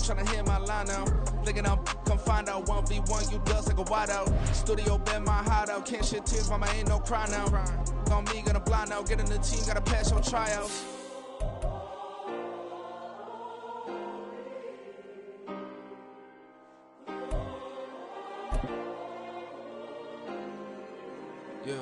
tryna hit my line now. Thinking I'm come find out 1v1, you dust like a wideout. Studio been my hideout, can't shed tears, mama ain't no cry now. On me, gonna blind out, get in the team, gotta pass your tryouts. Yeah.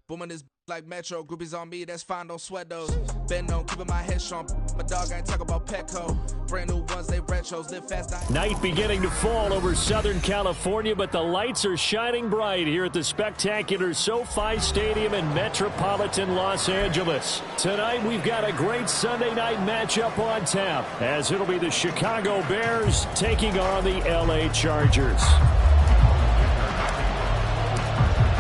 Booming this like Metro, groupies on me, that's fine, don't sweat those. Been on, keeping my head strong. My dog ain't talk about Petco. Brand new ones, they retros, live fast. Night beginning to fall over Southern California, but the lights are shining bright here at the spectacular SoFi Stadium in metropolitan Los Angeles. Tonight, we've got a great Sunday night matchup on tap, as it'll be the Chicago Bears taking on the LA Chargers.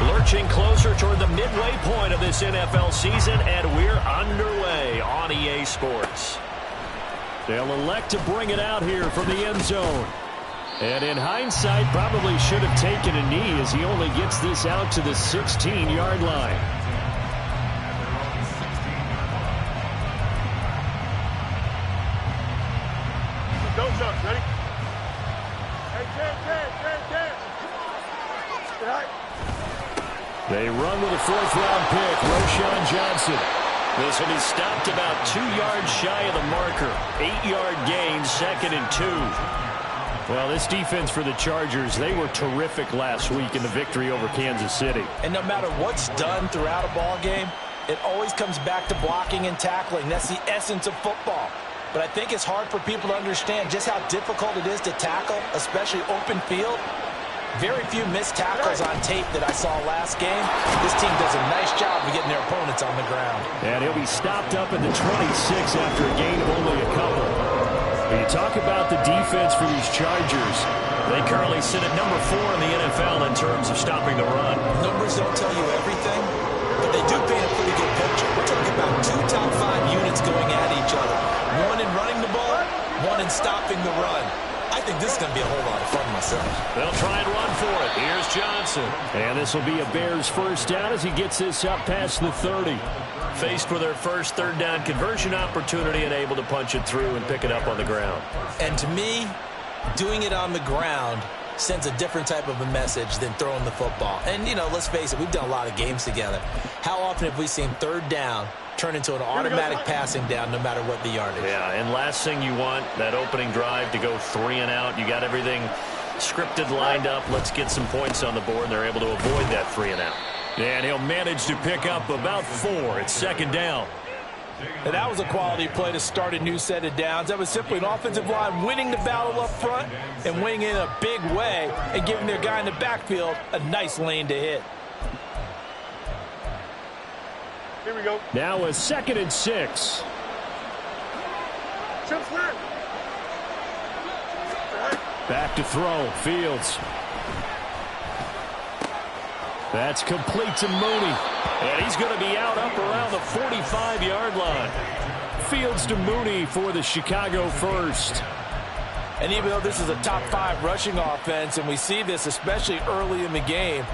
Lurching closer toward the midway point of this NFL season, and we're underway on EA Sports. They'll elect to bring it out here from the end zone. And in hindsight, probably should have taken a knee as he only gets this out to the 16-yard line. Go, Chuck. Ready? Hey, Ted. They run with a fourth-round pick, Roschon Johnson. This will be stopped about 2 yards shy of the marker. 8-yard gain, 2nd and 2. Well, this defense for the Chargers, they were terrific last week in the victory over Kansas City. And no matter what's done throughout a ball game, it always comes back to blocking and tackling. That's the essence of football. But I think it's hard for people to understand just how difficult it is to tackle, especially open field. Very few missed tackles on tape that I saw last game. This team does a nice job of getting their opponents on the ground. And he'll be stopped up at the 26 after a gain of only a couple. When you talk about the defense for these Chargers, they currently sit at number 4 in the NFL in terms of stopping the run. Numbers don't tell you everything, but they do paint a pretty good picture. We're talking about 2 top 5 units going at each other. One in running the ball, one in stopping the run. I think this is going to be a whole lot of fun myself. They'll try and run for it. Here's Johnson. And this will be a Bears first down as he gets this up past the 30. Faced with their first third down conversion opportunity and able to punch it through and pick it up on the ground. And to me, doing it on the ground sends a different type of a message than throwing the football. And, you know, let's face it, we've done a lot of games together. How often have we seen third down turn into an automatic passing down no matter what the yardage? Yeah, and last thing you want, that opening drive to go 3 and out. You got everything scripted, lined up. Let's get some points on the board, and they're able to avoid that 3 and out. And he'll manage to pick up about 4. It's 2nd down. And that was a quality play to start a new set of downs. That was simply an offensive line winning the battle up front and winning in a big way and giving their guy in the backfield a nice lane to hit. Here we go. Now a 2nd and 6. Back to throw. Fields. That's complete to Mooney. And he's going to be out up around the 45-yard line. Fields to Mooney for the Chicago first. And even though this is a top 5 rushing offense, and we see this especially early in the game,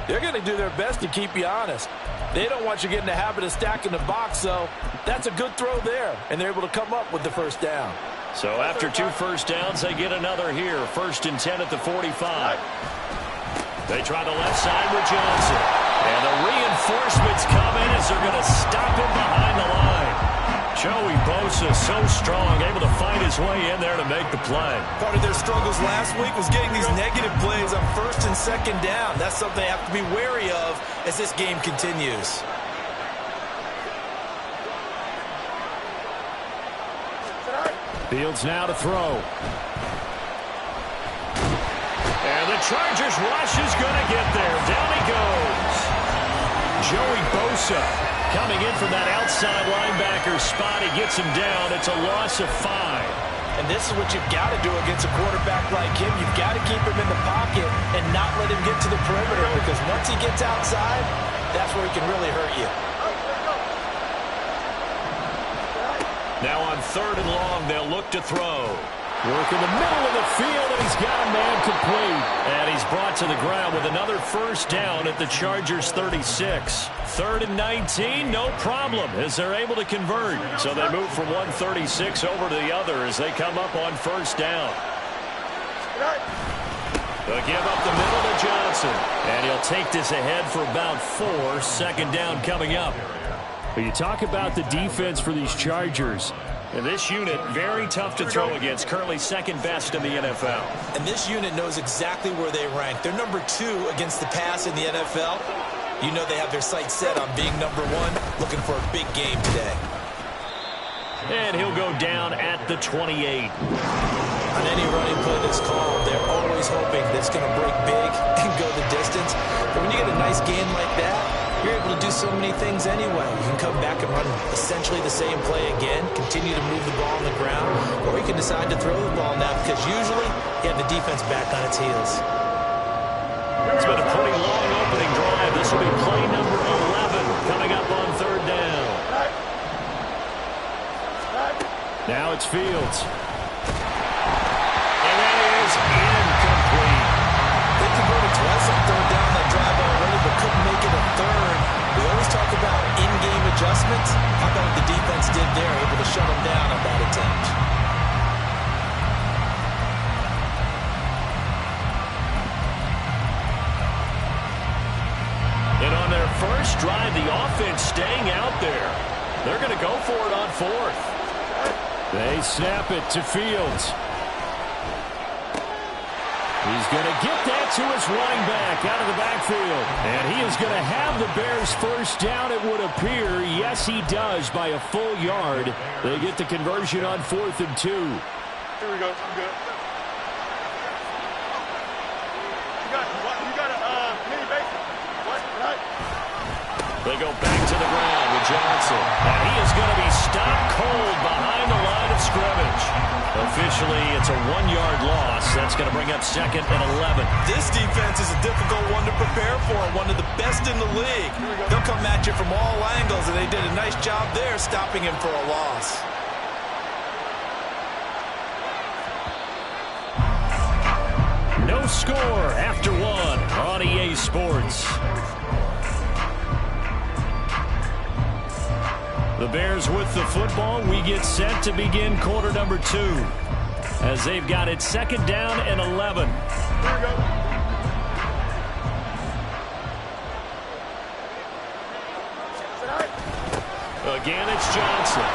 they're going to do their best to keep you honest. They don't want you getting the habit of stacking the box, so that's a good throw there. And they're able to come up with the first down. So after 2 first downs, they get another here. 1st and 10 at the 45. They try the left side with Johnson. And the reinforcements come in as they're going to stop him behind the line. Joey Bosa, so strong, able to find his way in there to make the play. Part of their struggles last week was getting these negative plays on 1st and 2nd down. That's something they have to be wary of as this game continues. Fields now to throw. And the Chargers rush is going to get there. Down he goes. Joey Bosa coming in from that outside linebacker spot. He gets him down. It's a loss of 5. And this is what you've got to do against a quarterback like him. You've got to keep him in the pocket and not let him get to the perimeter, because once he gets outside, that's where he can really hurt you. Now on 3rd and long, they'll look to throw. Working the middle of the field, and he's got a man complete. And he's brought to the ground with another first down at the Chargers' 36. 3rd and 19, no problem, as they're able to convert. So they move from 136 over to the other as they come up on first down. They'll give up the middle to Johnson. And he'll take this ahead for about 4. 2nd down coming up. But you talk about the defense for these Chargers. And this unit, very tough to throw against, currently 2nd best in the NFL. And this unit knows exactly where they rank. They're number 2 against the pass in the NFL. You know they have their sights set on being number 1, looking for a big game today. And he'll go down at the 28. On any running play that's called, they're always hoping that it's going to break big and go the distance. But when you get a nice game like that, you're able to do so many things anyway. You can come back and run essentially the same play again, continue to move the ball on the ground, or you can decide to throw the ball now because usually you have the defense back on its heels. It's been a pretty long opening drive. This will be play number 11 coming up on 3rd down. Now it's Fields. And that is incomplete. They converted twice on 3rd down that drive already, but couldn't make it a 3rd. We always talk about in-game adjustments. How about what the defense did there, able to shut them down on that attempt? And on their first drive, the offense staying out there. They're going to go for it on 4th. They snap it to Fields. He's going to get that to his running back out of the backfield. And he is going to have the Bears first down, it would appear. Yes, he does, by a full yard. They get the conversion on 4th and 2. Here we go. Good. You got a mini basic. What? Right. They go back to the ground with Johnson. And he is going to be stopped cold behind the line of scrimmage. Officially, it's a 1-yard loss. That's going to bring up 2nd and 11. This defense is a difficult one to prepare for, one of the best in the league. They'll come at you from all angles, and they did a nice job there stopping him for a loss. No score after 1 on EA Sports. The Bears with the football. We get set to begin quarter number 2 as they've got it 2nd down and 11. Here we go. Again, it's Johnson.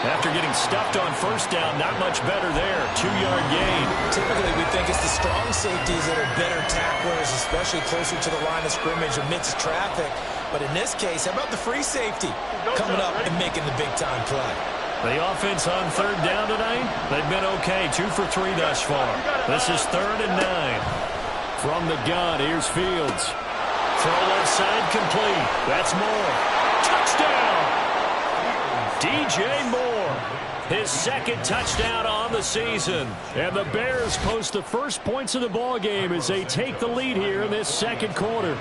After getting stuffed on first down, not much better there. 2-yard gain. Typically, we think it's the strong safeties that are better tacklers, especially closer to the line of scrimmage amidst traffic. But in this case, how about the free safety coming up and making the big-time play? The offense on 3rd down tonight, they've been okay. 2 for 3 thus far. This is 3rd and 9. From the gun, here's Fields. Throw left side complete. That's Moore. Touchdown! DJ Moore, his 2nd touchdown on the season. And the Bears post the first points of the ball game as they take the lead here in this 2nd quarter.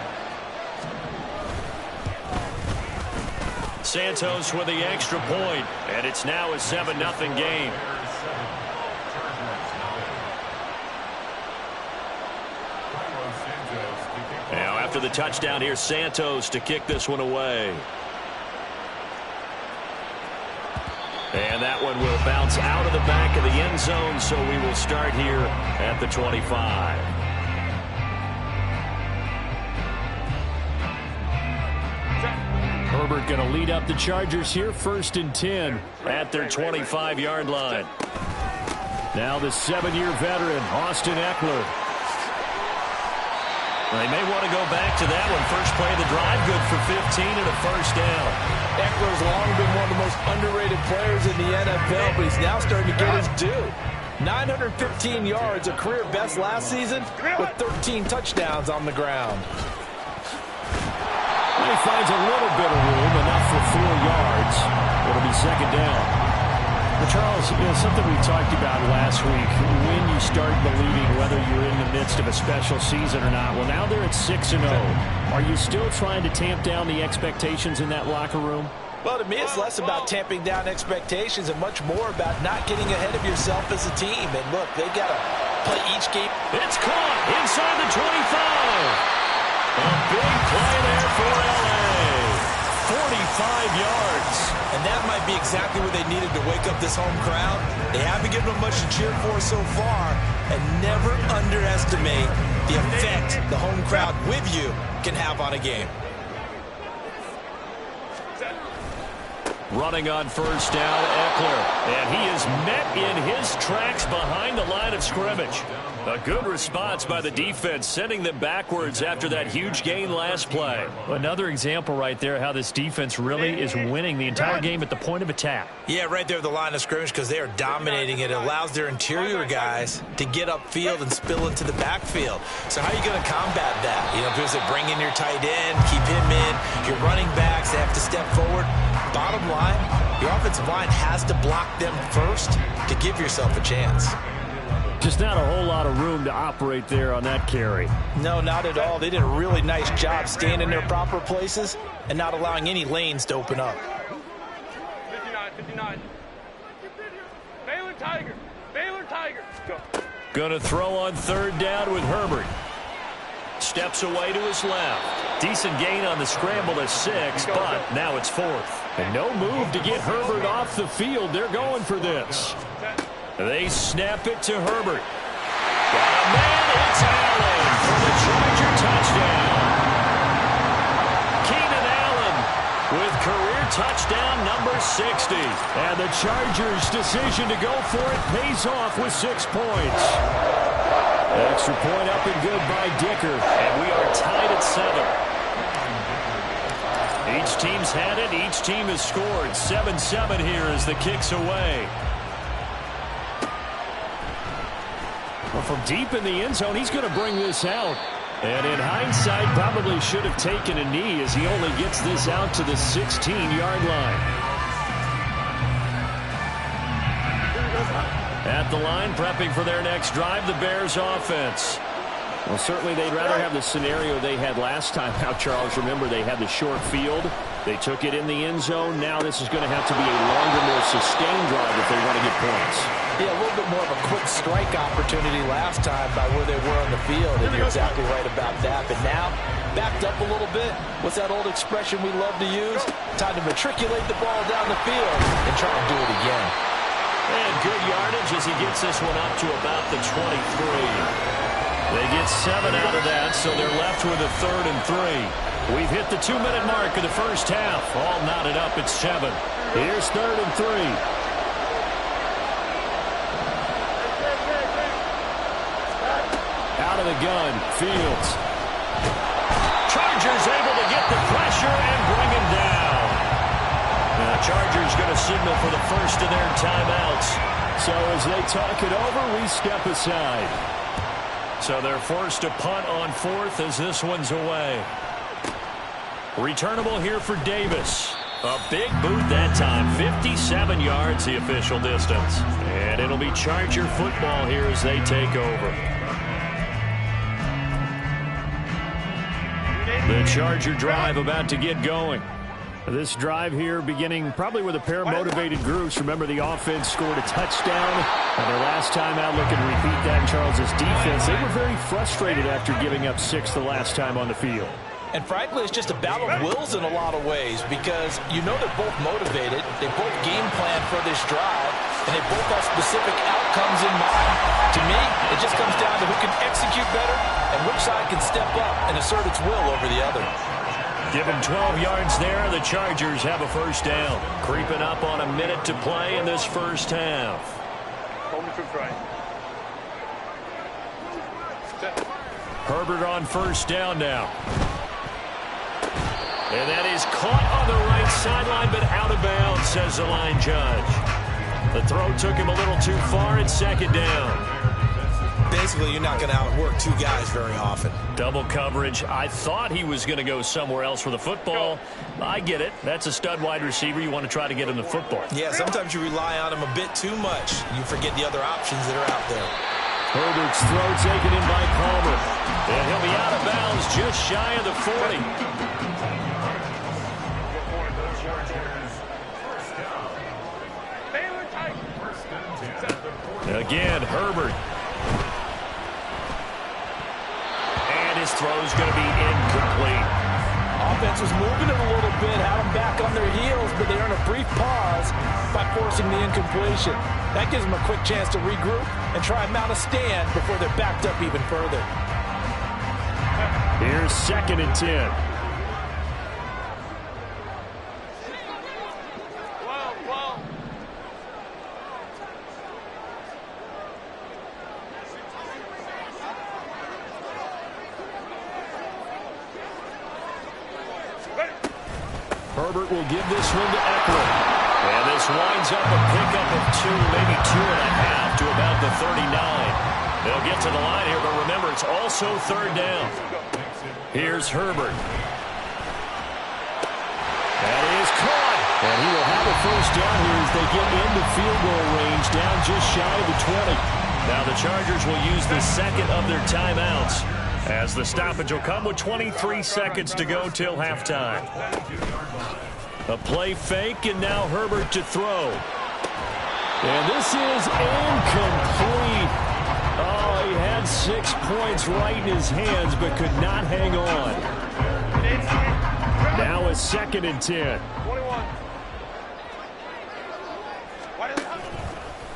Santos with the extra point, and it's now a 7-0 game. Now after the touchdown, here's Santos to kick this one away. And that one will bounce out of the back of the end zone, so we will start here at the 25. Herbert going to lead up the Chargers here, 1st and 10 at their 25-yard line. Now the 7-year veteran, Austin Eckler. They may want to go back to that one. First play of the drive, good for 15 and a first down. Eckler's long been one of the most underrated players in the NFL, but he's now starting to get his due. 915 yards, a career best last season, with 13 touchdowns on the ground. He finds a little bit of room, enough for 4 yards. It'll be 2nd down. Well, Charles, something we talked about last week, when you start believing whether you're in the midst of a special season or not. Well, now they're at 6-0. Are you still trying to tamp down the expectations in that locker room? Well, to me, it's less about tamping down expectations and much more about not getting ahead of yourself as a team. And look, they got to play each game. It's caught inside the 25. A big play there for L.A. 45 yards. And that might be exactly what they needed to wake up this home crowd. They haven't given them much to cheer for so far. And never underestimate the effect the home crowd with you can have on a game. Running on first down, Eckler. And he is met in his tracks behind the line of scrimmage. A good response by the defense, sending them backwards after that huge gain last play. Another example right there how this defense really is winning the entire game at the point of attack. Yeah, right there at the line of scrimmage because they are dominating it. It allows their interior guys to get upfield and spill into the backfield. So how are you going to combat that? You know, because they bring in your tight end, keep him in. Your running backs, they have to step forward. Bottom line, your offensive line has to block them first to give yourself a chance. Just not a whole lot of room to operate there on that carry. No, not at all. They did a really nice job staying in their proper places and not allowing any lanes to open up. 59. Baylor Tiger. Baylor Tiger. Go. Gonna throw on third down with Herbert. Steps away to his left. Decent gain on the scramble to 6, but now it's 4th. And no move to get Herbert off the field. They're going for this. They snap it to Herbert. Got a man, it's Allen for the Charger touchdown. Keenan Allen with career touchdown number 60. And the Chargers' decision to go for it pays off with 6 points. Extra point up and good by Dicker. And we are tied at 7. Each team's had it. Each team has scored. 7-7 here as the kick's away. Well, from deep in the end zone, he's going to bring this out. And in hindsight, probably should have taken a knee as he only gets this out to the 16-yard line. At the line, prepping for their next drive, the Bears offense. Well, certainly they'd rather have the scenario they had last time out, Charles. Remember, they had the short field. They took it in the end zone. Now this is going to have to be a longer, more sustained drive if they want to get points. Yeah, a little bit more of a quick strike opportunity last time by where they were on the field, and you're exactly right about that. But now, backed up a little bit. What's that old expression we love to use? Time to matriculate the ball down the field and try to do it again. And good yardage as he gets this one up to about the 23. They get 7 out of that, so they're left with a 3rd and 3. We've hit the 2-minute mark of the first half. All knotted up at 7. Here's 3rd and 3. Out of the gun, Fields. Chargers able to get the pressure and bring him down. Now, the Chargers going to signal for the first of their timeouts. So as they talk it over, we step aside. So they're forced to punt on 4th as this one's away. Returnable here for Davis. A big boot that time. 57 yards the official distance. And it'll be Charger football here as they take over. The Charger drive about to get going. This drive here beginning probably with a pair of motivated groups. Remember, the offense scored a touchdown. And their last time out, looking to repeat that in Charles's defense. They were very frustrated after giving up 6 the last time on the field. And frankly, it's just a battle of wills in a lot of ways because you know they're both motivated. They both game plan for this drive, and they both have specific outcomes in mind. To me, it just comes down to who can execute better and which side can step up and assert its will over the other. Give them 12 yards there. The Chargers have a first down. Creeping up on a minute to play in this first half. Herbert on first down now. And that is caught on the right sideline, but out of bounds, says the line judge. The throw took him a little too far. It's 2nd down. Basically, you're not going to outwork 2 guys very often. Double coverage. I thought he was going to go somewhere else for the football. I get it. That's a stud wide receiver. You want to try to get him the football. Yeah, sometimes you rely on him a bit too much. You forget the other options that are out there. Herbert's throw taken in by Palmer. And he'll be out of bounds just shy of the 40. Again, Herbert. And his throw's going to be incomplete. Offense was moving it a little bit, had them back on their heels, but they earned a brief pause by forcing the incompletion. That gives them a quick chance to regroup and try and mount a stand before they're backed up even further. Here's 2nd and 10. Herbert will give this one to Eckler. And this winds up a pickup of 2, maybe 2.5 to about the 39. They'll get to the line here, but remember, it's also 3rd down. Here's Herbert. That is caught. And he will have a 1st down here as they get into field goal range, down just shy of the 20. Now the Chargers will use the 2nd of their timeouts, as the stoppage will come with 23 seconds to go till halftime. A play fake, and now Herbert to throw. And this is incomplete. Oh, he had 6 points right in his hands, but could not hang on. Now a 2nd and 10.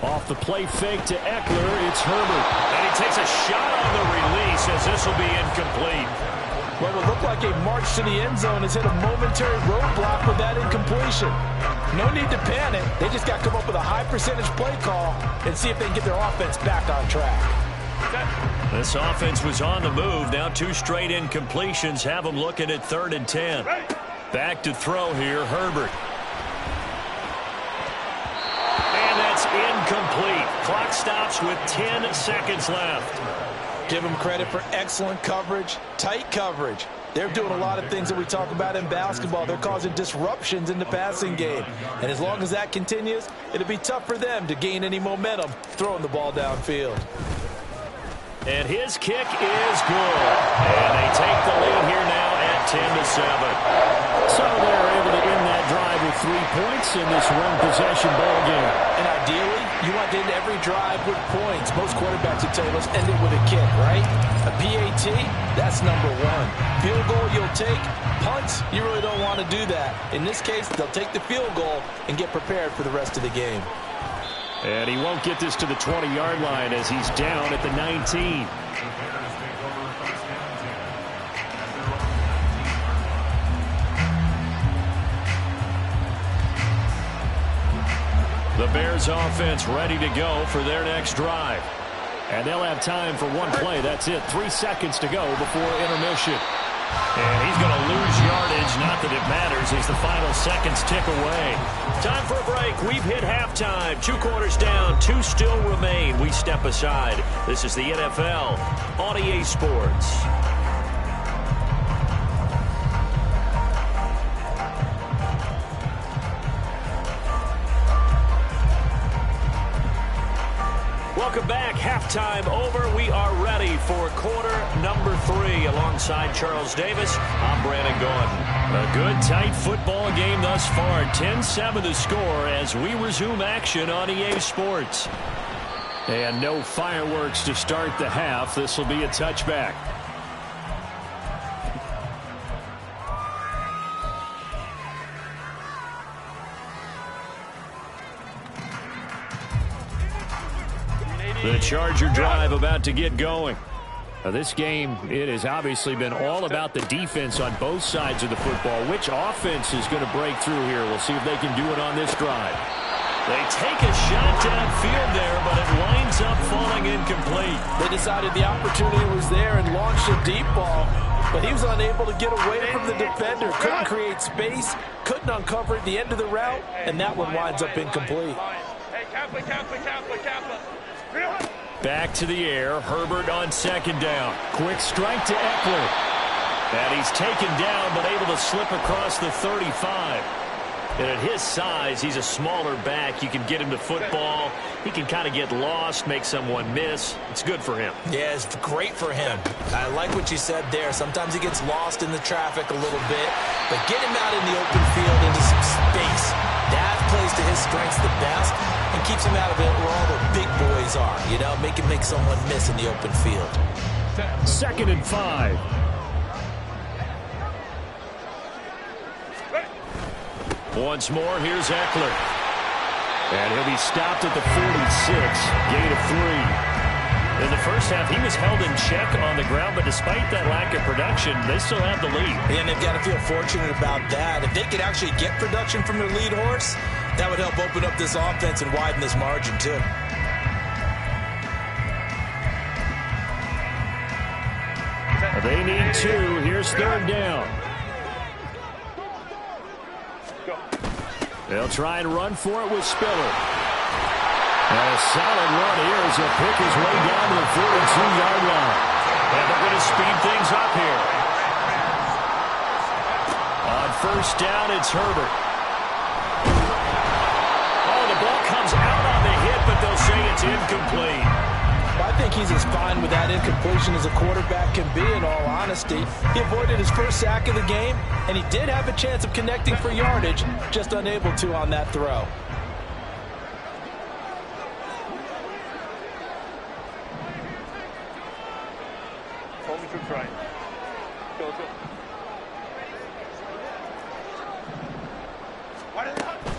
Off the play fake to Eckler, it's Herbert. And he takes a shot on the release, as this will be incomplete. What would look like a march to the end zone has hit a momentary roadblock with that incompletion. No need to panic. They just got to come up with a high percentage play call and see if they can get their offense back on track. This offense was on the move. Now 2 straight incompletions have them looking at 3rd and 10. Back to throw here, Herbert. And that's incomplete. Clock stops with 10 seconds left. Give them credit for excellent coverage, tight coverage. They're doing a lot of things that we talk about in basketball. They're causing disruptions in the passing game. And as long as that continues, it'll be tough for them to gain any momentum throwing the ball downfield. And his kick is good. And they take the lead here now at 10-7. So they're able to end that drive with 3 points in this one-possession ball game. And ideally, you want to end every drive with points. Most quarterbacks would tell you, let's end it with a kick, right? A PAT, that's number 1. Field goal you'll take. Punts, you really don't want to do that. In this case, they'll take the field goal and get prepared for the rest of the game. And he won't get this to the 20-yard line as he's down at the 19. The Bears offense ready to go for their next drive. And they'll have time for one play. That's it. 3 seconds to go before intermission. And he's going to lose yardage. Not that it matters as the final seconds tick away. Time for a break. We've hit halftime. 2 quarters down. 2 still remain. We step aside. This is the NFL on EA Sports. Welcome back. Halftime over. We are ready for quarter number 3 alongside Charles Davis. I'm Brandon Gordon. A good, tight football game thus far. 10-7 the score as we resume action on EA Sports. And no fireworks to start the half. This will be a touchback. The Charger drive about to get going. Now this game, it has obviously been all about the defense on both sides of the football. Which offense is going to break through here? We'll see if they can do it on this drive. They take a shot downfield there, but it winds up falling incomplete. They decided the opportunity was there and launched a deep ball, but he was unable to get away from the defender. Couldn't create space, couldn't uncover at the end of the route, and that one winds up incomplete. Back to the air. Herbert on second down. Quick strike to Eckler. And he's taken down but able to slip across the 35. And at his size, he's a smaller back. You can get him to football. He can kind of get lost, make someone miss. It's good for him. Yeah, it's great for him. I like what you said there. Sometimes he gets lost in the traffic a little bit. But get him out in the open field into some space. That plays to his strengths the best. and keeps him out of it where all the big boys are. You know, make someone miss in the open field. 2nd and 5. Once more, here's Eckler. And he'll be stopped at the 46, gain of 3. In the first half, he was held in check on the ground, but despite that lack of production, they still have the lead. And they've got to feel fortunate about that. If they could actually get production from their lead horse, that would help open up this offense and widen this margin, too. They need 2. Here's 3rd down. They'll try and run for it with Spiller. A solid run here as he'll pick his way down to the 42-yard line. And they're going to speed things up here. On 1st down, it's Herbert. Oh, the ball comes out on the hit, but they'll say it's incomplete. I think he's as fine with that incompletion as a quarterback can be, in all honesty. He avoided his first sack of the game, and he did have a chance of connecting for yardage, just unable to on that throw.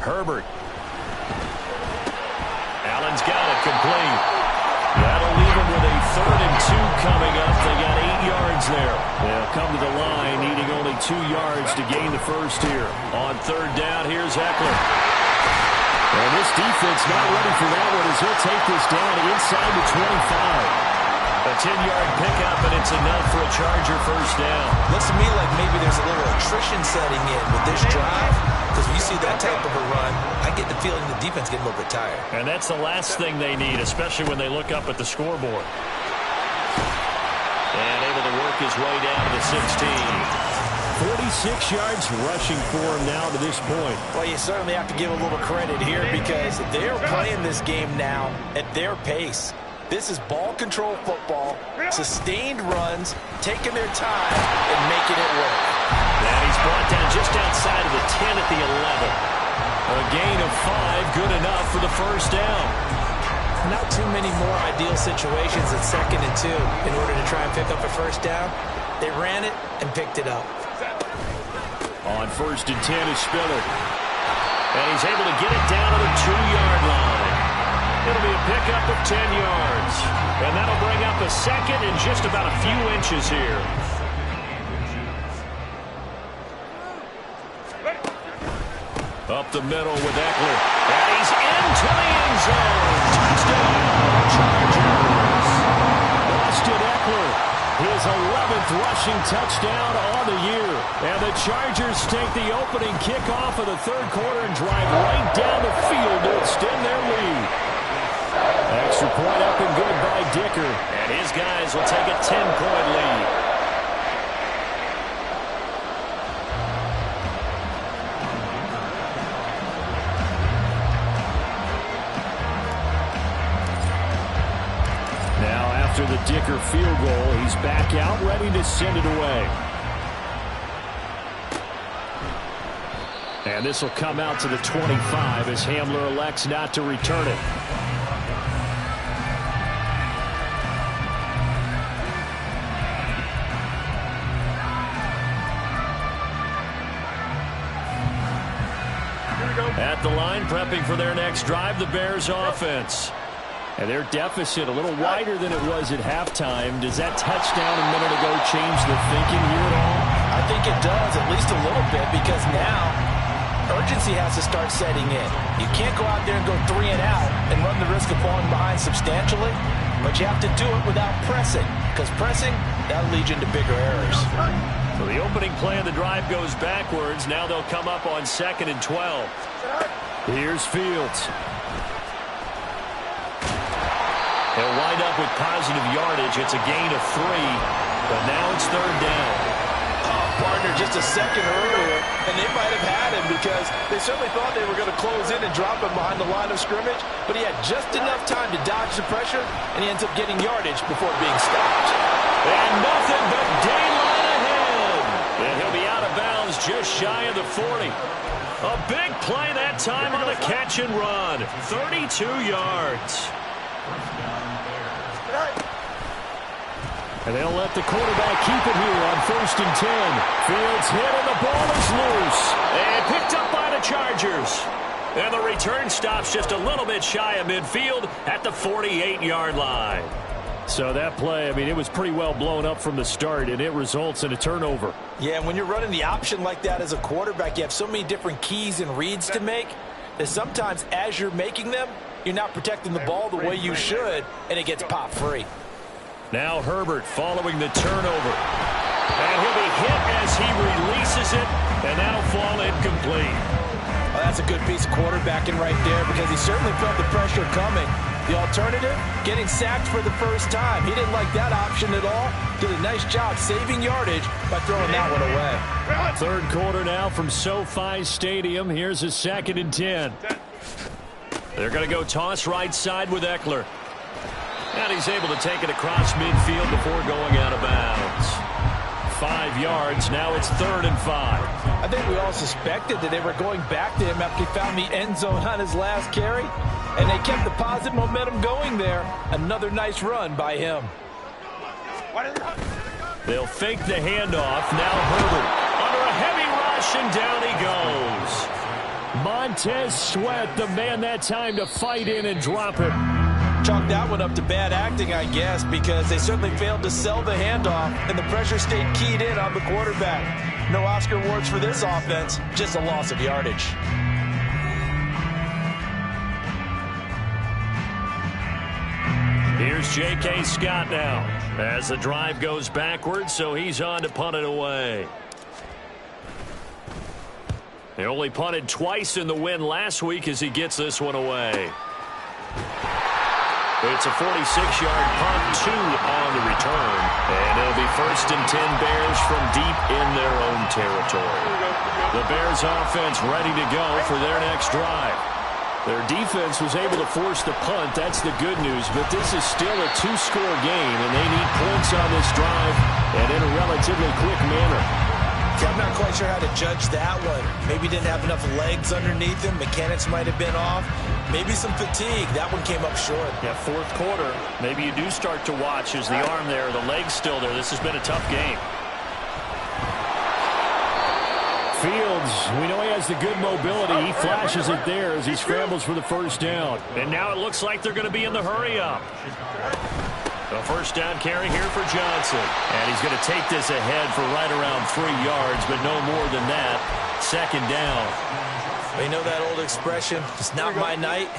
Herbert. Allen's got it complete. That'll leave him with a 3rd and 2 coming up. They got 8 yards there. They'll come to the line, needing only 2 yards to gain the first here. On 3rd down, here's Eckler. And this defense not ready for that one as he'll take this down inside the 25. A 10-yard pickup, and it's enough for a Charger first down. Looks to me like maybe there's a little attrition setting in with this drive, because when you see that type of a run, I get the feeling the defense getting a little bit tired. And that's the last thing they need, especially when they look up at the scoreboard. And able to work his way down to the 16. 46 yards rushing for him now to this point. Well, you certainly have to give a little credit here because they're playing this game now at their pace. This is ball control football, sustained runs, taking their time and making it work. And he's brought down just outside of the 10 at the 11. A gain of 5, good enough for the first down. Not too many more ideal situations at 2nd and 2 in order to try and pick up a first down. They ran it and picked it up. On 1st and 10 is Spiller. And he's able to get it down to the 2-yard line. It'll be a pickup of 10 yards. And that'll bring up a 2nd and just about a few inches here. Up the middle with Eckler. And he's into the end zone. Touchdown, Chargers. Austin Eckler, his 11th rushing touchdown on the year. And the Chargers take the opening kickoff of the 3rd quarter and drive right down the field to extend their lead. Extra point up and good by Dicker. And his guys will take a 10-point lead. Now after the Dicker field goal, he's back out ready to send it away. And this will come out to the 25 as Hamler elects not to return it. At the line, prepping for their next drive, the Bears offense. And their deficit a little wider than it was at halftime. Does that touchdown a minute ago change the thinking here at all? I think it does, at least a little bit, because now urgency has to start setting in. You can't go out there and go 3 and out and run the risk of falling behind substantially, but you have to do it without pressing, because pressing, that'll lead you into bigger errors. So the opening play of the drive goes backwards. Now they'll come up on 2nd and 12. Here's Fields. They'll wind up with positive yardage. It's a gain of 3, but now it's 3rd down. Partner just a second earlier, and they might have had him because they certainly thought they were going to close in and drop him behind the line of scrimmage, but he had just enough time to dodge the pressure, and he ends up getting yardage before being stopped. And nothing but daylight ahead. And he'll be out of of bounds just shy of the 40. A big play that time on the catch and run. 32 yards. And they'll let the quarterback keep it here on 1st and 10. Fields hit and the ball is loose. And picked up by the Chargers. And the return stops just a little bit shy of midfield at the 48-yard line. So that play, I mean, it was pretty well blown up from the start, and it results in a turnover. Yeah, when you're running the option like that as a quarterback, you have so many different keys and reads to make that sometimes as you're making them, you're not protecting the ball the way you should, and it gets popped free. Now Herbert following the turnover. And he'll be hit as he releases it, and that'll fall incomplete. Well, that's a good piece of quarterbacking right there because he certainly felt the pressure coming. The alternative, getting sacked for the first time. He didn't like that option at all. Did a nice job saving yardage by throwing that one away. Third quarter now from SoFi Stadium. Here's a 2nd and 10. They're going to go toss right side with Eckler. And he's able to take it across midfield before going out of bounds. 5 yards. Now it's 3rd and 5. I think we all suspected that they were going back to him after he found the end zone on his last carry. And they kept the positive momentum going there. Another nice run by him. They'll fake the handoff. Now Herbert under a heavy rush, and down he goes. Montez Sweat, the man that time to fight in and drop him. Chalk that one up to bad acting, I guess, because they certainly failed to sell the handoff, and the pressure stayed keyed in on the quarterback. No Oscar awards for this offense, just a loss of yardage. Here's J.K. Scott now as the drive goes backwards, so he's on to punt it away. He only punted twice in the win last week as he gets this one away. It's a 46-yard punt, 2 on the return. And it'll be 1st and 10 Bears from deep in their own territory. The Bears offense ready to go for their next drive. Their defense was able to force the punt. That's the good news. But this is still a 2-score game, and they need points on this drive and in a relatively quick manner. I'm not quite sure how to judge that one. Maybe didn't have enough legs underneath him. Mechanics might have been off. Maybe some fatigue. That one came up short. Yeah, 4th quarter. Maybe you do start to watch. Is the arm there, the leg's still there? This has been a tough game. Fields, we know he has the good mobility. He flashes it there as he scrambles for the first down. And now it looks like they're going to be in the hurry-up. A first down carry here for Johnson. And he's going to take this ahead for right around 3 yards, but no more than that. 2nd down. You know that old expression, it's not my night?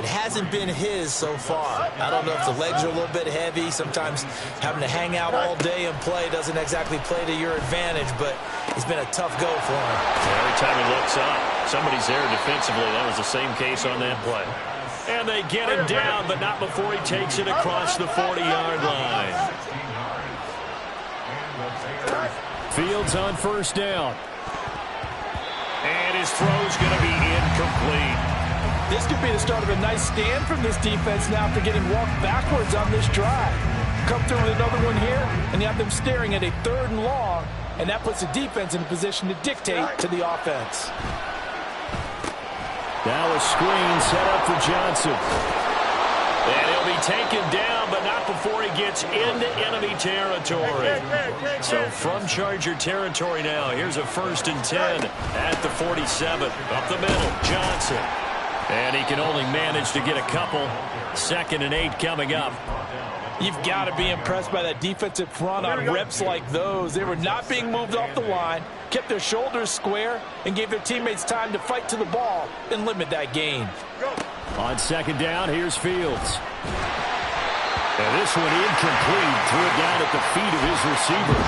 It hasn't been his so far. I don't know if the legs are a little bit heavy. Sometimes having to hang out all day and play doesn't exactly play to your advantage, but it's been a tough go for him. Every time he looks up, somebody's there defensively. That was the same case on that play. And they get him down, but not before he takes it across the 40-yard line. Fields on first down. And his throw's going to be incomplete. This could be the start of a nice stand from this defense now after getting walked backwards on this drive. Come through with another one here, and you have them staring at a 3rd and long, and that puts the defense in a position to dictate to the offense. Now a screen set up for Johnson. And he'll be taken down, but not before he gets into enemy territory. So from Charger territory now, here's a 1st and 10 at the 47. Up the middle, Johnson. And he can only manage to get a couple. 2nd and 8 coming up. You've got to be impressed by that defensive front on reps like those. They were not being moved off the line, kept their shoulders square, and gave their teammates time to fight to the ball and limit that gain. On 2nd down, here's Fields. And this one incomplete. Threw it down at the feet of his receiver.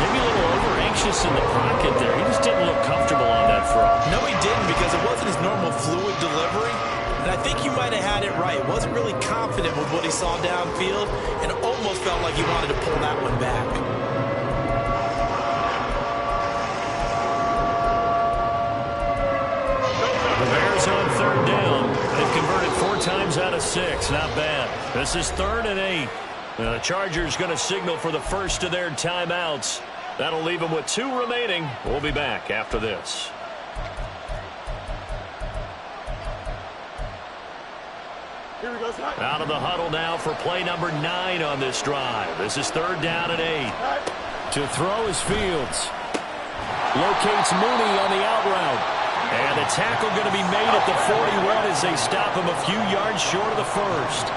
Maybe a little over-anxious in the pocket there. He just didn't look comfortable on that throw. No, he didn't, because it wasn't his normal fluid delivery. And I think you might have had it right. Wasn't really confident with what he saw downfield, and it almost felt like he wanted to pull that one back. The Bears on 3rd down. They've converted 4 times out of 6. Not bad. This is 3rd and 8. The Chargers going to signal for the first of their timeouts. That'll leave him with 2 remaining. We'll be back after this. Here we go, Zach. Out of the huddle now for play number 9 on this drive. This is 3rd down and 8. To throw is Fields. Locates Mooney on the out route. And the tackle going to be made at the 41 as they stop him a few yards short of the first.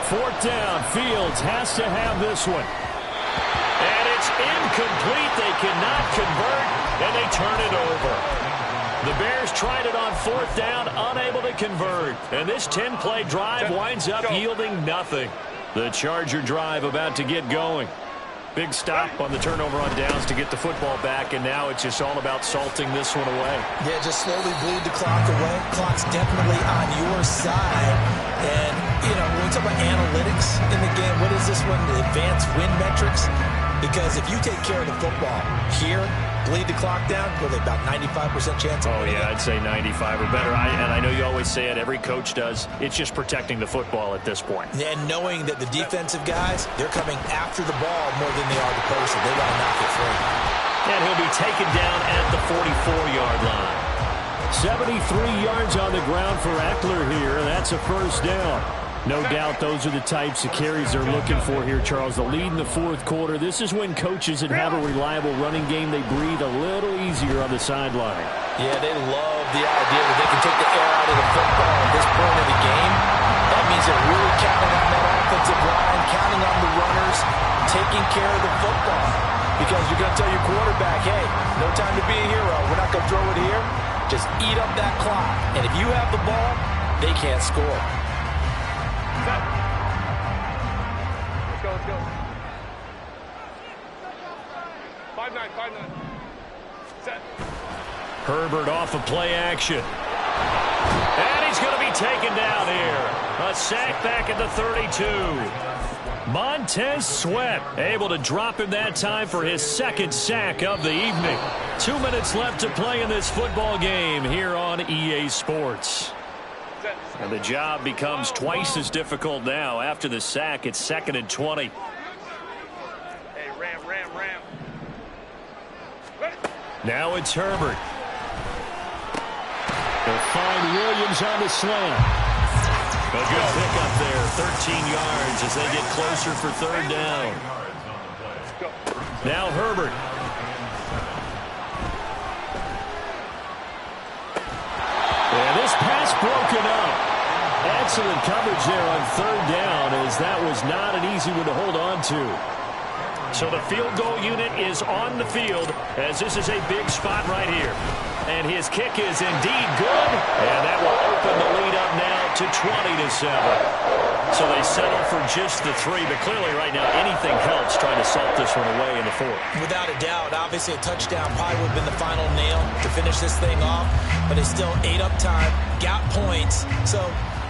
4th down. Fields has to have this one. And it's incomplete. They cannot convert, and they turn it over. The Bears tried it on 4th down, unable to convert. And this 10-play drive winds up yielding nothing. The Charger drive about to get going. Big stop on the turnover on downs to get the football back, and now it's just all about salting this one away. Yeah, just slowly bleed the clock away. Clock's definitely on your side. And, you know, when we talk about analytics in the game, what is this one? The advanced win metrics? Because if you take care of the football here, bleed the clock down, with about 95% chance of winning. Yeah, I'd say 95 or better. And I know you always say it, every coach does. It's just protecting the football at this point. And knowing that the defensive guys, they're coming after the ball more than they are the person. They want to knock it free. And he'll be taken down at the 44-yard line. 73 yards on the ground for Eckler here. That's a 1st down. No doubt those are the types of carries they're looking for here, Charles. The lead in the 4th quarter. This is when coaches that have a reliable running game, they breathe a little easier on the sideline. Yeah, they love the idea that they can take the air out of the football at this point of the game. That means they're really counting on that offensive line, counting on the runners, taking care of the football. Because you're going to tell your quarterback, hey, no time to be a hero. We're not going to throw it here. Just eat up that clock. And if you have the ball, they can't score. Let's go. 5-9. Set. Herbert off of play action. And he's going to be taken down here. A sack back at the 32. Montez Sweat able to drop him that time for his 2nd sack of the evening. 2 minutes left to play in this football game here on EA Sports. And the job becomes twice as difficult now. After the sack, it's 2nd and 20. Hey, ram. Now it's Herbert. They'll find Williams on the slant. A good pickup there, 13 yards as they get closer for 3rd down. Now Herbert. And this pass broken up. Excellent coverage there on 3rd down, as that was not an easy one to hold on to. So the field goal unit is on the field, as this is a big spot right here. And his kick is indeed good, and that will open the lead up now to 20-7. So they settle for just the 3, but clearly right now anything helps trying to salt this one away in the 4th. Without a doubt, obviously a touchdown probably would have been the final nail to finish this thing off, but they still ate up time, got points. So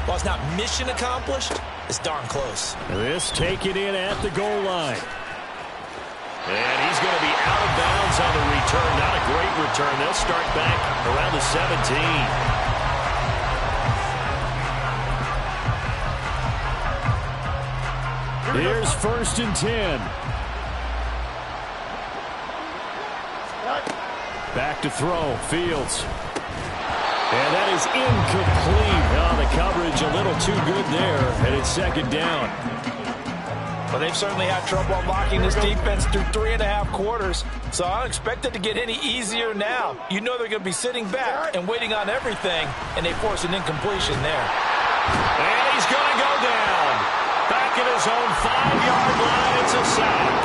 while it's not mission accomplished, it's darn close. This taken in at the goal line. And he's going to be out of bounds on the return. Not a great return. They'll start back around the 17. Here's 1st and 10. Back to throw. Fields. And that is incomplete. Oh, the coverage a little too good there. And it's 2nd down. Well, they've certainly had trouble unlocking this defense through 3.5 quarters, so I don't expect it to get any easier now. You know they're going to be sitting back and waiting on everything, and they force an incompletion there. And he's going to go down. Back at his own 5-yard line, it's a sack.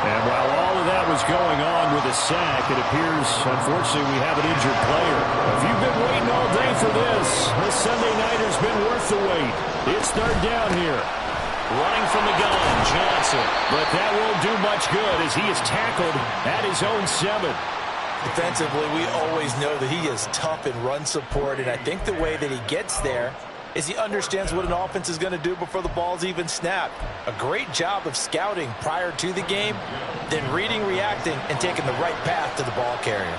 And while all of that was going on with a sack, it appears, unfortunately, we have an injured player. If you've been waiting all day for this Sunday nighter's been worth the wait. It's 3rd down here. Running from the gun, Johnson. But that won't do much good as he is tackled at his own 7. Defensively, we always know that he is tough in run support, and I think the way that he gets there is he understands what an offense is going to do before the ball's even snapped. A great job of scouting prior to the game, then reading, reacting, and taking the right path to the ball carrier.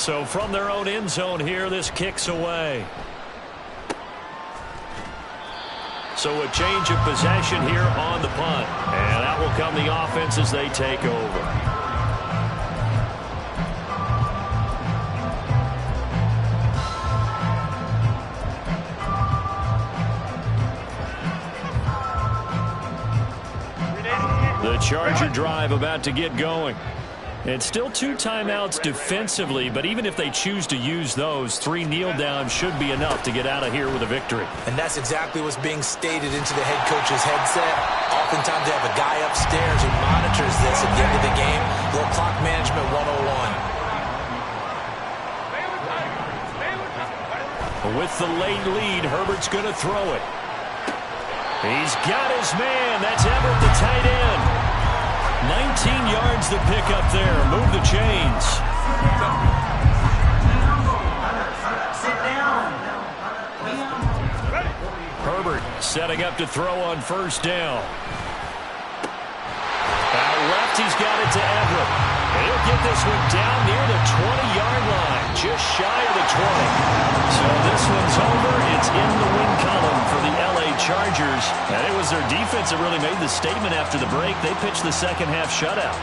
So from their own end zone here, this kicks away. So a change of possession here on the punt. And that will come the offense as they take over. The Charger drive about to get going. It's still 2 timeouts defensively, but even if they choose to use those, 3 kneel downs should be enough to get out of here with a victory. And that's exactly what's being stated into the head coach's headset. Oftentimes they have a guy upstairs who monitors this at the end of the game. Little clock management 101. With the late lead, Herbert's going to throw it. He's got his man. That's Everett, the tight end. 19 yards to pick up there. Move the chains. Herbert setting up to throw on first down. Out left, he's got it to Everett. He'll get this one down near the 20-yard line, just shy of the 20. So this one's over. It's in the win column for the LA Chargers. And it was their defense that really made the statement after the break. They pitched the second half shutout.